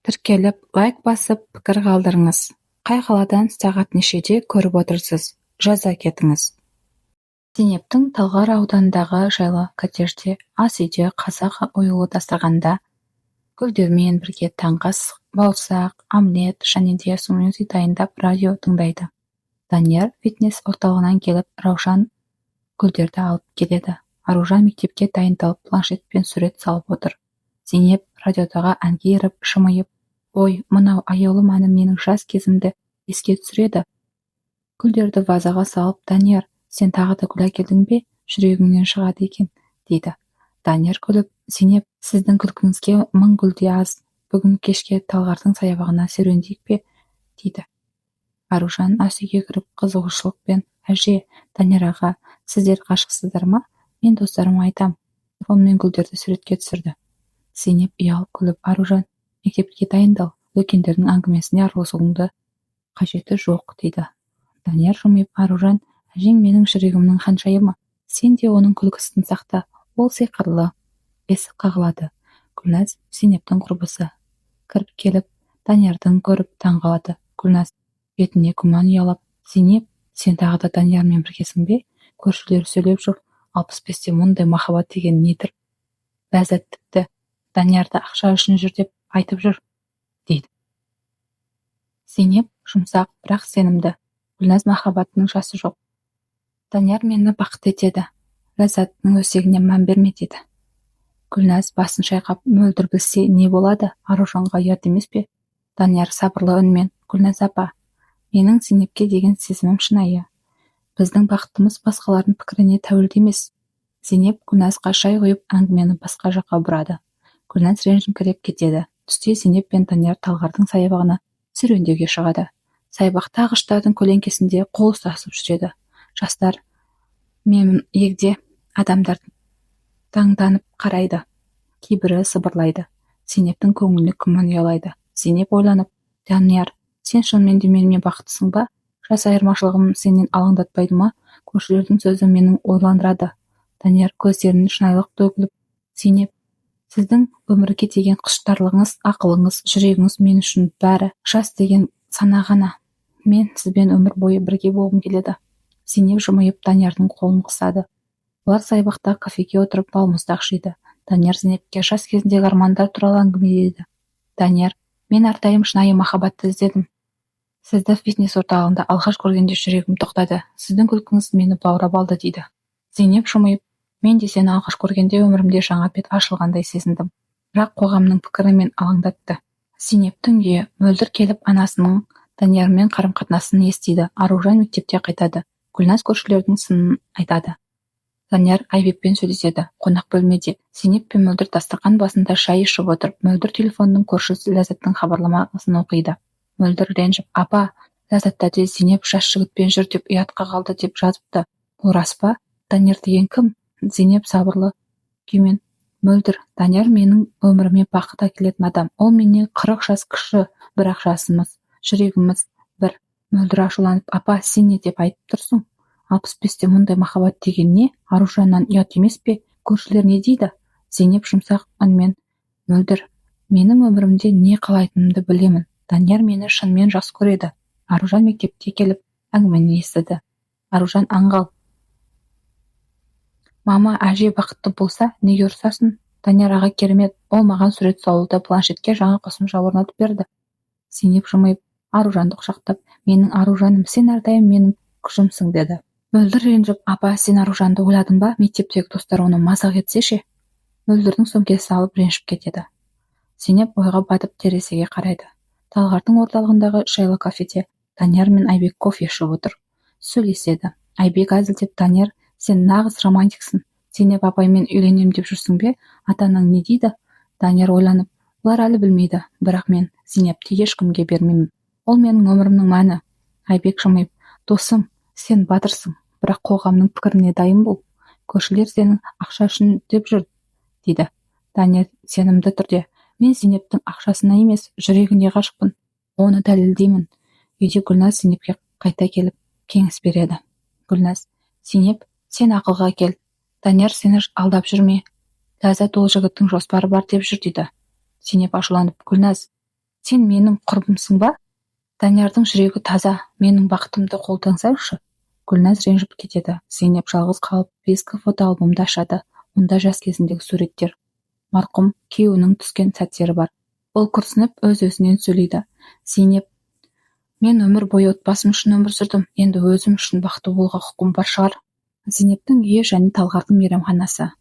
тіркеліп, лайк басып, пікір қалдырыңыз. Қай қаладан сағат нешеде көріп отырсыз? Жаза кетіңіз. Зейнептің Талғар ауданындағы жайлы коттеджде ас үйде қазақ оюлы дастарханда гүлдермен бірге таңғы ас, бауырсақ, омлет және де смузи дайындап радио тыңдайды. Данияр фитнес орталығынан келіп, Раушан гүлдерді алып келеді. Аружан мектепке дайындалып, планшетпен сурет салып отыр. Зейнеп радиодағы әнге еріп, шымайып, ой, мынау аяулым әнім менің жас кезімді еске түсіреді. Гүлдерді вазаға салып, Данияр, сен тағы да гүл әкелдің бе? Жүрегіңнен шығады екен, дейді. Данияр күліп, Зейнеп, сіздің күлкіңізге 1000 гүл де аз. Бүгін кешке Талғардың саябағына серуендейік пе? дейді. Аружан ас үйге кіріп, қызығушылықпен, әже, Данияр аға, сіздер ғашықсыздар ма? Мен достарыма айтам. Телефонмен гүлдерді суретке түсірді. Зейнеп ұялып күліп, Аружан, мектепке дайындал, үлкендердің әңгімесіне араласудың қажеті жоқ, дейді. Данияр жымиып, Аружан, әжең менің жүрегімнің ханшайымы. Сен де оның күлкісін сақта, ол сиқырлы. Есік қағылады. Гүлназ Зейнептің құрбысы. Кіріп келіп, Даниярдың көріп таңғалады. Гүлназ бетіне күмән ұялап, Зейнеп, сен тағы да Даниярмен біргесің бе? Көршілер сөйлеп жүр, 65-те мұндай махаббат деген недір? Бәзі тіпті Даниярды ақша үшін жүр деп айтып жүр, дейді. Зейнеп жұмсақ, бірақ сенімді. Гүлназ махаббатының жасы жоқ. Данияр мені бақыт етеді. Ләззаттың өсегіне мән берме, деді. Гүлназ басын шайқап, мөлдір білсе не болады? Аружанға ұят емес пе? Данияр сабырлы үнмен, Гүлназ апа, менің Зейнепке деген сезімім шынайы. Біздің бақытымыз басқалардың пікіріне тәуелді емес. Зейнеп Гүлназға шай құйып, әңгімені басқа жаққа бұрады. Гүлназ ренжіңкіреп кетеді. Түсте Зейнеп пен Данияр Талғардың саябағына серуендеуге шығады. Саябақта ағаштардың көлеңкесінде қол ұстасып жүреді. Жастар мен егде адамдар таңданып қарайды. Кейбірі сыбырлайды. Зейнептің көңіліне күмән ұялайды. Зейнеп ойланып, Данияр, сен шынымен де менімен бақыттысың ба? Жас айырмашылығым сенен алаңдатпайды ма? Көршілердің сөзі менің ойландырады. Данияр көздерінің шынайылық төгіліп, Зейнеп, сіздің өмірге деген құштарлығыңыз, ақылыңыз, жүрегіңіз мен үшін бәрі жас деген сана ғана. Мен сізбен өмір бойы бірге болғым келеді. Зейнеп жымиып Даниярдың қолын қысады. Олар саябақта кафеге отырып балмұздақ жейді. Данияр Зейнепке жас кезіндегі армандар туралы әңгімелейді. Данияр, мен әрдайым шынайы махаббатты іздедім. Сізді фитнес орталығында алғаш көргенде жүрегім тоқтады. Сіздің күлкіңіз мені баурап алды, дейді. Зейнеп жымиып, мен де сені алғаш көргенде өмірімде жаңа бет ашылғандай сезіндім. Бірақ қоғамның пікірі мен алаңдатты. Зейнеп түнге мөлдір келіп анасының Даниярмен қарым-қатынасын естиді. Аружан мектепте қайтады. Гүлназ көршілердің сынын айтады. Данияр Айбекпен сөйлеседі. Қонақ бөлмеде Зейнеп пен Мөлдір дастархан басында шай ішіп отыр. Мөлдір телефонның көршісі Ләззаттың хабарламасын оқиды. Мөлдір ренжіп, апа, Ләззат әде Зейнеп жас жігітпен жүр деп ұятқа қалды деп жазыпты. Бұл рас па? Данияр деген кім? Зейнеп сабырлы күймен, Мөлдір, Данияр менің өміріме бақыт әкелетін адам. Ол менен 40 жас кіші, бірақ жасымыз, жүрегіміз бір. Мөлдір ашуланып, апа, сен не деп айтып тұрсың? 65-те мұндай махаббат деген не? Аружаннан ұят емес пе? Көршілер не дейді? Зейнеп жұмсақ үнмен, Мөлдір, менің өмірімде не қалайтынымды білемін. Данияр мені шынымен жақсы көреді. Аружан мектепте келіп әңгімені естіді. Аружан аңғал. Мама, әже бақытты болса, неге ұрсасын? Данияр аға керемет, ол маған сурет салуды планшетке жаңа қосымша орнатып берді. Зейнеп жымиып, Аружанды құшақтап, менің Аружаным, сен әрдайым менің күшімсің, деді. Мөлдір ренжіп, апа, сен Аружанды ойладың ба? Мектептегі достар оны мазақ етсе ше? Мөлдірдің сөмкесі алып ренжіп кетеді. Зейнеп ойға батып терезеге қарайды. Талғардың орталығындағы жайлы кафеде Данияр мен Айбек кофе ішіп отыр. Сөйлеседі. Айбек әзілдеп, Данияр, сен нағыз романтиксің. Зейнеп апаймен үйленем деп жүрсің бе? Ата-анаң не дейді? Данияр ойланып, олар әлі білмейді, бірақ мен Зейнепті ешкімге бермеймін. Ол менің өмірімнің мәні. Айбек жымиып, досым, сен батырсың, бірақ қоғамның пікіріне дайын бол. Көршілер сенің ақша үшін деп жүр, дейді. Данияр сенімді түрде, мен Зейнептің ақшасына емес, жүрегіне ғашықпын. Оны дәлелдеймін. Үйде Гүлназ Зейнепке қайта келіп, кеңес береді. Гүлназ, Зейнеп, сен ақылға кел. Данияр сені алдап жүрме. Ләззат ол жігіттің жоспары бар деп жүр, дейді. Зейнеп ашуланып, Гүлназ, сен менің құрбымсың ба? Даниярдың жүрегі таза, менің бақытымды қолдансаңшы. Гүлназ ренжіп кетеді. Зейнеп жалғыз қалып ескі фотоальбомды ашады. Онда жас кезіндегі суреттер. Марқұм күйеуінің түскен сәттері бар. Ол күрсініп өз-өзінен сөйлейді. Зейнеп: мен өмір бойы отбасым үшін өмір сүрдім. Енді өзім үшін бақытты болуға құқым бар шығар. Зейнептің үйі және Талғардың мейрамханасы.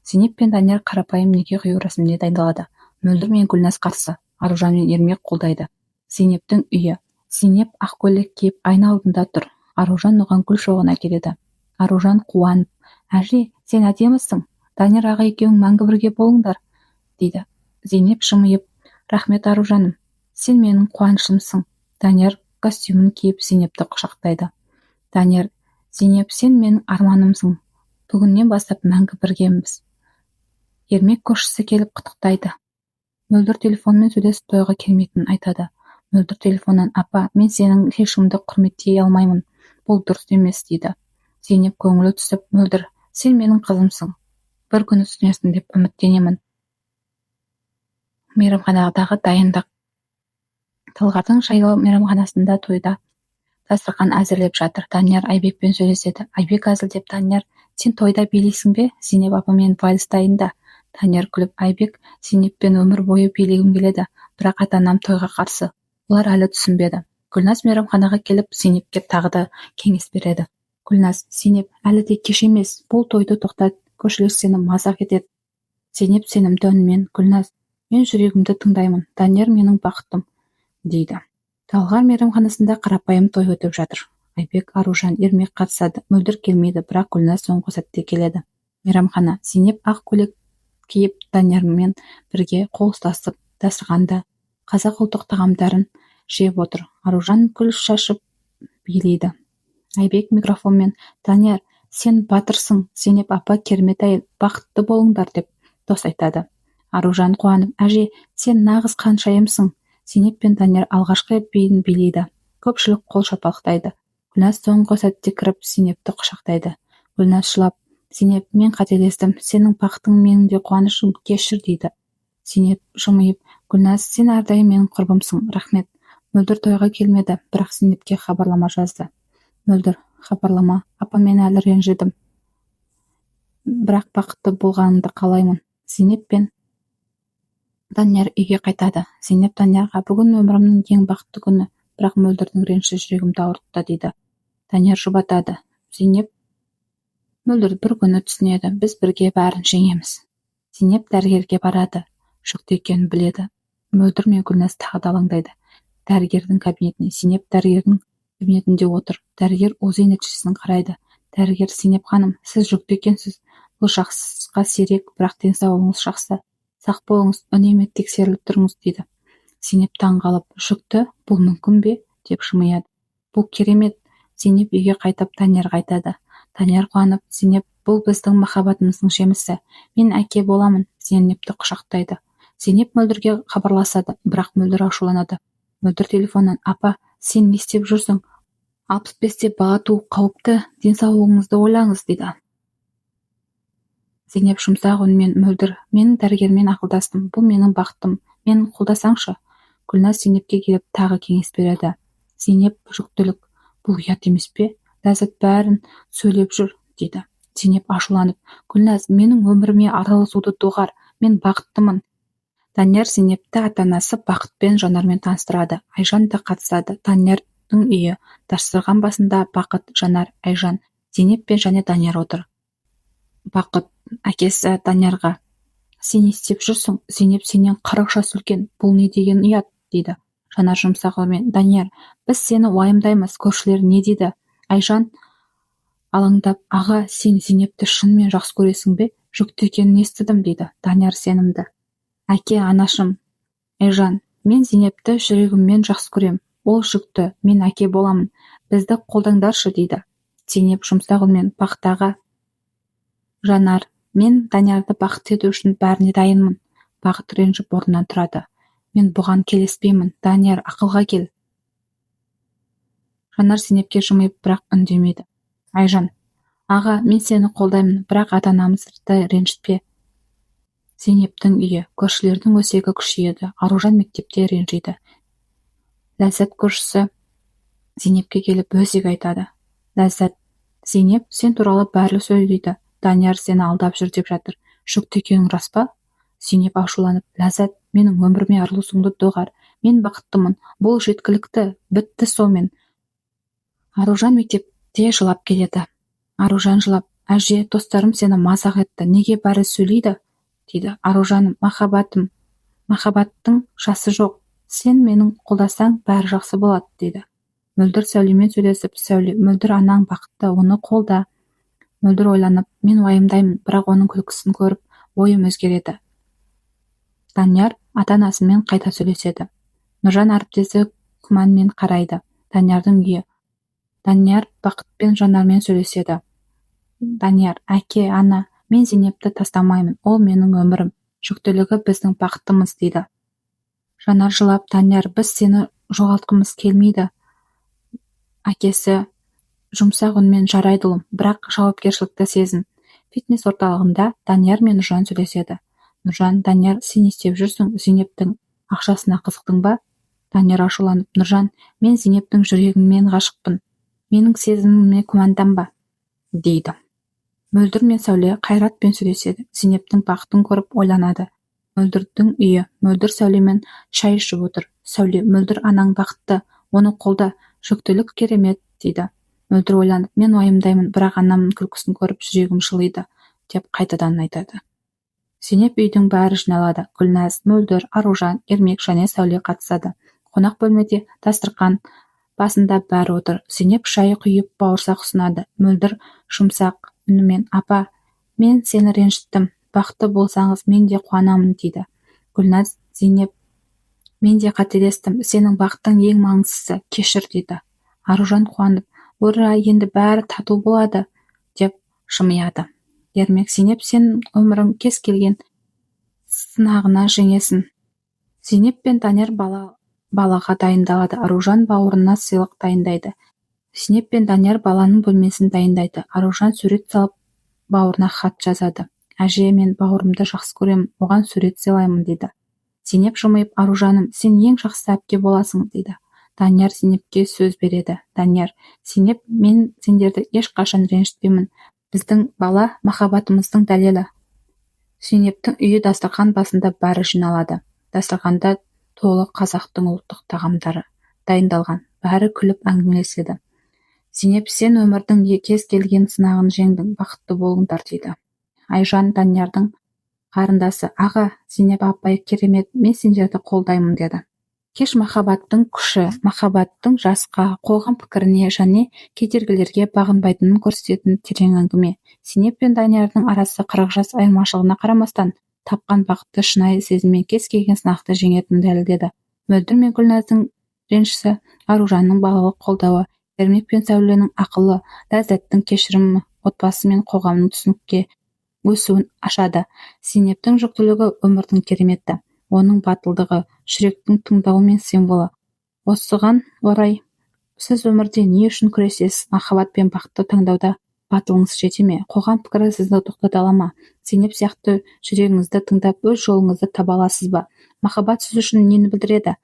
Зейнеп пен Данияр қарапайым неке қию рәсіміне дайындалады. Мөлдір мен Гүлназ қарсы, Аружан мен Ермек қолдайды. Зейнептің үйі. Зейнеп ақ көйлек киіп айна алдында тұр. Аружан оған гүл шоғын әкеледі. Аружан қуанып: әже, сен әдемісің. Данияр аға екеуің мәңгі бірге болыңдар, дейді. Зейнеп жымиып: рахмет Аружаным, сен менің қуанышымсың. Данияр костюмін киіп Зейнепті құшақтайды. Данияр: Зейнеп, сен менің арманымсың. Бүгіннен бастап мәңгі біргеміз. Ермек көршісі келіп құттықтайды. Мөлдір телефонмен сөйлесіп тойға келмейтінін айтады. Мөлдір телефоннан: апа, мен сенің шешіміңді құрметтей алмаймын. Бұл дұрыс емес, дейді. Зейнеп көңілі түсіп: Мөлдір, сен менің қызымсың. Бір күні түсінесің деп үміттенемін. Мейрамханадағы дайындық. Талғардың жайлы мейрамханасында тойда дастархан әзірлеп жатыр. Данияр Айбекпен сөйлеседі. Айбек әзілдеп: Данияр, сен тойда билейсің бе? Зейнеп апамен вальс дайында. Данияр күліп: Айбек, Зейнеппен өмір бойы билегім келеді, бірақ ата-анам тойға қарсы. Олар әлі түсінбеді. Гүлназ мейрамханаға келіп, Зейнепке тағы да кеңес береді. Гүлназ: Зейнеп, әлі де кеш емес. Бұл тойды тоқтат, көршілер сені мазақ етеді. Зейнеп сенімді үнмен: Гүлназ, мен жүрегімді тыңдаймын. Данияр менің бақытым, дейді. Талғар мейрамханасында қарапайым той өтіп жатыр. Айбек, Аружан, Ермек қатысады. Мөлдір келмейді, бірақ Гүлназ соңғы сәтте келеді. Мейрамхана. Зейнеп ақ көйлек киіп Даниярмен бірге қол ұстасып дастарханда қазақ ұлттық тағамдарын жеп отыр. Аружан гүл шашып билейді. Айбек микрофонмен: Данияр, сен батырсың. Зейнеп апа керемет әйел, бақытты болыңдар, деп дос айтады. Аружан қуанып: әже, сен нағыз қаншайымсың. Зейнеп пен Данияр алғашқы биін билейді. Көпшілік қол шапалақтайды. Гүлназ соңғы сәтте кіріп Зейнепті құшақтайды. Гүлназ жылап: Зейнеп, мен қателестім. Сенің бақытың менің де қуанышым, кешір, дейді. Зейнеп жымиып: Гүлназ, сен әрдайым менің құрбымсың, рахмет. Мөлдір тойға келмеді, бірақ Зейнепке хабарлама жазды. Мөлдір: хабарлама, апа, мен әлі ренжідім, бірақ бақытты болғаныңды қалаймын. Зейнеп пен Данияр үйге қайтады. Зейнеп Даниярға: бүгін өмірімнің ең бақытты күні, бірақ Мөлдірдің реніші жүрегімді ауыртты, дейді. Данияр жұбатады. Зейнеп: Мөлдір бір күні түсінеді, біз бірге бәрін жеңеміз. Зейнеп дәрігерге барады. Жүкті екенін біледі. Мөлдір мен Гүлназ тағы да алаңдайды. Дәрігердің кабинетіне. Зейнеп дәрігердің кабинетінде отыр. Дәрігер УЗИ нәтижесін қарайды. Дәрігер: Зейнеп ханым, сіз жүкті екенсіз. Бұл жақсыға сирек, бірақ денсаулығыңыз жақсы. Сақ болыңыз, үнемі тексеріліп тұрыңыз, дейді. Зейнеп таңғалып: жүкті, бұл мүмкін бе, деп жымияды. Бұл керемет. Зейнеп үйге қайтып Даниярға айтады. Данияр қуанып: Зейнеп, бұл біздің махаббатымыздың жемісі. Мен әке боламын. Зейнепті құшақтайды. Зейнеп Мөлдірге хабарласады, бірақ Мөлдір ашуланады. Мөлдір телефоннан: апа, сен не істеп жүрсің? 65-те бала туу қауіпті, денсаулығыңызды ойлаңыз, дейді. Зейнеп жұмсақ үнмен: Мөлдір, менің дәрігермен ақылдастым, бұл менің бақытым, мен қолдасаңшы. Гүлназ Зейнепке келіп тағы кеңес береді. Зейнеп: жүктілік, бұл ұят емес пе? Ләззат бәрін сөйлеп жүр, дейді. Зейнеп ашуланып: Гүлназ, менің өміріме араласуды доғар, мен бақыттымын. Данияр Зейнепті ата-анасы Бақыт пен Жанармен таныстырады. Айжан да қатысады. Даниярдың үйі. Дастархан басында Бақыт, Жанар, Айжан, Зейнеп пен және Данияр отыр. Бақыт әкесі Даниярға: сен не істеп жүрсің? Зейнеп сенен 40 жас үлкен, бұл не деген ұят, дейді. Жанар жұмсақ үнмен: Данияр, біз сені уайымдаймыз, көршілер не дейді? Айжан алаңдап: аға, сен Зейнепті шынымен жақсы көресің бе? Жүкті екенін естідім, дейді. Данияр сенімді: әке, анашым. Айжан: мен Зейнепті жүрегіммен жақсы көрем. Ол жүкті, мен әке боламын. Бізді қолдаңдаршы, дейді. Зейнеп жұмсақ үнмен Бақыт: Жанар: мен Даниярды бақытты ету үшін бәріне дайынмын. Бақыт ренжіп орнынан тұрады. Мен бұған келіспеймін. Данияр, ақылға кел. Жанар Зейнепке жымиып, бірақ үндемейді. Айжан: аға, мен сені қолдаймын, бірақ ата-анамызды ренжітпе. Зейнептің үйі. Көршілердің өсегі күшейеді. Аружан мектепте ренжиді. Ләззат көршісі Зейнепке келіп өзек айтады. Ләззат: Зейнеп, сен туралы бәрі сөйлейді. Данияр сені алдап жүр деп жатыр. Жүкті екенің рас па? Зейнеп ашуланып: Ләззат, менің өміріме араласуыңды доғар. Мен бақыттымын. Бұл жеткілікті. Бітті сомен. Аружан мектепте жылап келеді. Аружан жылап: Әже, достарым сені мазақ етті. Неге бәрі сөйлейді? Дейді. Аружаным: махаббаттың жасы жоқ. Сен менің қолдасаң, бәрі жақсы болады, дейді. Мөлдір Сәулемен сөйлесіп: Сәуле, Мөлдір анаң бақытты, оны қолда. Мөлдір ойланып: мен уайымдаймын, бірақ оның күлкісін көріп, ойым өзгереді. Данияр ата-анасымен қайта сөйлеседі. Нұржан әріптесі күмәнмен қарайды. Даниярдың үйі. Данияр Бақытпен Жанармен сөйлеседі. Данияр: әке, ана, мен Зейнепті тастамаймын, ол менің өмірім, жүктілігі біздің бақытымыз, дейді. Жанар жылап: Данияр, біз сені жоғалтқымыз келмейді. Әкесі жұмсақ үнмен: жарайды ұлым, бірақ жауапкершілікті сезін. Фитнес орталығында Данияр мен Нұржан сөйлеседі. Нұржан: Данияр, сен не істеп жүрсің? Зейнептің ақшасына қызықтың ба? Данияр ашуланып: Нұржан, мен Зейнептің жүрегімен ғашықпын. Менің сезіміме күмәнданба, дейді. Мөлдір мен Сәуле Қайратпен сөйлеседі. Зейнептің бақытын көріп ойланады. Мөлдірдің үйі. Мөлдір Сәулемен шай ішіп отыр. Сәуле: Мөлдір анаң бақытты, оны қолда, жүктілік керемет, дейді. Мөлдір ойланып: мен уайымдаймын, бірақ анамның күлкісін көріп жүрегім жылиды, деп қайтадан айтады. Зейнеп үйдің бәрі жиналады. Гүлназ, Мөлдір, Аружан, Ермек және Сәуле қатысады. Қонақ бөлмеде дастархан басында бәрі отыр. Зейнеп шай құйып бауырсақ ұсынады. Мөлдір жұмсақ үнімен: апа, мен сені ренжіттім. Бақытты болсаңыз, мен де қуанамын, дейді. Гүлназ: Зейнеп, мен де қателестім. Сенің бақыттың ең маңыздысы. Кешір, дейді. Аружан қуанып: ура, енді бәрі тату болады, деп жымияды. Ермек: Зейнеп, сен өмірің кез келген сынағына жеңесің. Зейнеп пен Данияр балаға дайындалады. Аружан бауырына сыйлық дайындайды. Зейнеп пен Данияр баланың бөлмесін дайындайды. Аружан сурет салып бауырына хат жазады. Әже, мен бауырымды жақсы көремін, оған сурет сыйлаймын, дейді. Зейнеп жымиып: Аружаным, сен ең жақсы әпке боласың, дейді. Данияр Зейнепке сөз береді. Данияр: Зейнеп, мен сендерді ешқашан ренжітпеймін. Біздің бала махаббатымыздың дәлелі. Зейнептің үйі. Дастархан басында бәрі жиналады. Дастарханда толы қазақтың ұлттық тағамдары дайындалған. Бәрі күліп әңгімелеседі. Зейнеп: сен өмірдің кез келген сынағын жеңдің, бақытты болыңдар, дейді. Айжан Даниярдың қарындасы: аға, Зейнеп апай керемет, мен сендерді қолдаймын, деді. Кеш махаббаттың күші, махаббаттың жасқа, қоғам пікіріне және кедергілерге бағынбайтынын көрсететін терең әңгіме. Зейнеп пен Даниярдың арасы 40 жас айырмашылығына қарамастан, тапқан бақытты шынайы сезіммен кез келген сынақты жеңетінін дәлелдеді. Мөлдір мен Гүлназдың реніші, Аружанның балалық қолдауы, Ермек пен Сәуленің ақылы, Ләззаттың кешірімі отбасы мен қоғамның түсінікке өсуін ашады. Зейнептің жүктілігі өмірдің кереметі, оның батылдығы жүректің тыңдауы мен символы. Осыған орай, сіз өмірде не үшін күресесіз? Махаббат пен бақытты таңдауда батылыңыз жете ме? Қоғам пікірі сізді тоқтата ала ма? Зейнеп сияқты жүрегіңізді тыңдап, өз жолыңызды таба аласыз ба? Махаббат сіз үшін нені білдіреді?